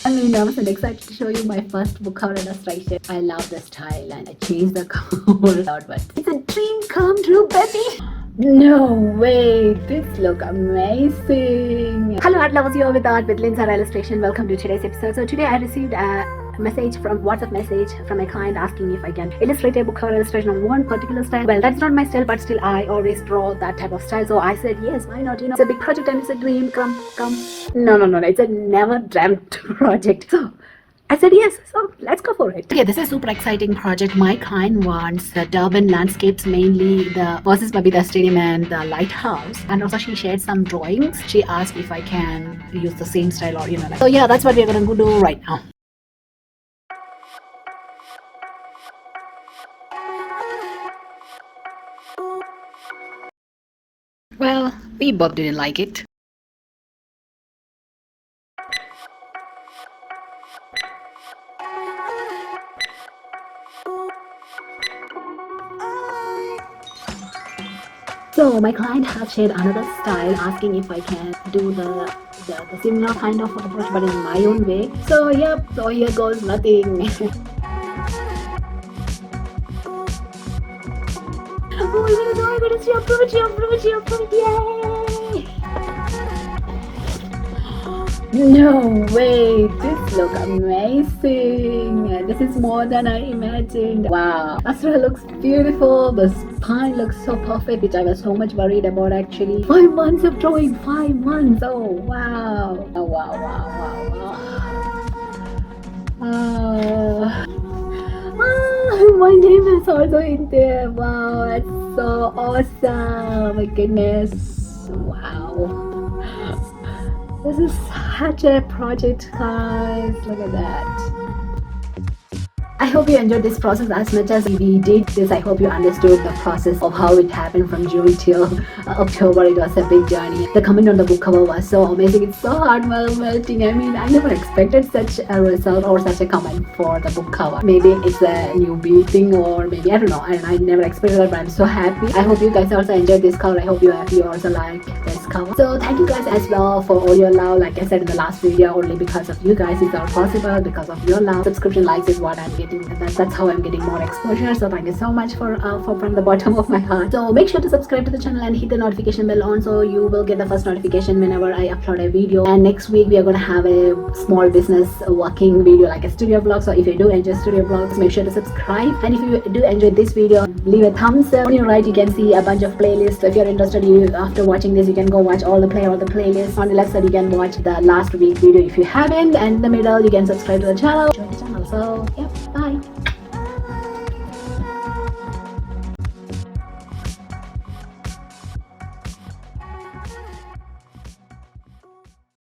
I'm really nervous and excited to show you my first book cover illustration. I love the style and I changed the cover out, but it's a dream come true, baby. No way, this look amazing. Hello art lovers, you're with Art with Lindsay Illustration. Welcome to today's episode. So today I received a WhatsApp message from my client asking if I can illustrate a book cover illustration of one particular style. Well, that's not my style, but still I always draw that type of style. So I said yes, why not? It's a big project and it's a dream. Come. No, it's a never dreamt project. So I said yes, so let's go for it. Okay, this is a super exciting project. My client wants the urban landscapes, mainly the versus maybe the stadium and the lighthouse. And also she shared some drawings. She asked if I can use the same style or So yeah, that's what we're gonna go do right now. Well, we both didn't like it. So my client has shared another style asking if I can do the similar kind of approach but in my own way. So yep, so here goes nothing. Oh my god, she approved, yay! No way, this looks amazing. This is more than I imagined. Wow, Astra looks beautiful. The spine looks so perfect, which I was so much worried about actually. 5 months of drawing, 5 months. Oh wow. Oh wow. My name is also in there. Wow, that's so awesome. My goodness. Wow. This is such a project, guys. Look at that. I hope you enjoyed this process as much as we did this. I hope you understood the process of how it happened from June till October. It was a big journey. The comment on the book cover was so amazing. It's so heart melting. I mean, I never expected such a result or such a comment for the book cover. Maybe it's a newbie thing or maybe, I don't know. I never expected that, but I'm so happy. I hope you guys also enjoyed this cover. I hope you also like this cover. So thank you guys as well for all your love. Like I said in the last video, only because of you guys it's all possible, because of your love. Subscription, likes is what I'm getting. That's how I'm getting more exposure. So thank you so much for from the bottom of my heart. So make sure to subscribe to the channel and hit the notification bell on so you will get the first notification whenever I upload a video. And next week we are going to have a small business working video, like a studio vlog. So if you do enjoy studio vlogs, make sure to subscribe. And if you do enjoy this video, leave a thumbs up. On your right you can see a bunch of playlists. So if you're interested, after watching this you can go watch all the playlists. On the left side you can watch the last week video if you haven't, and in the middle you can subscribe to the channel. Join the channel. So yep, bye.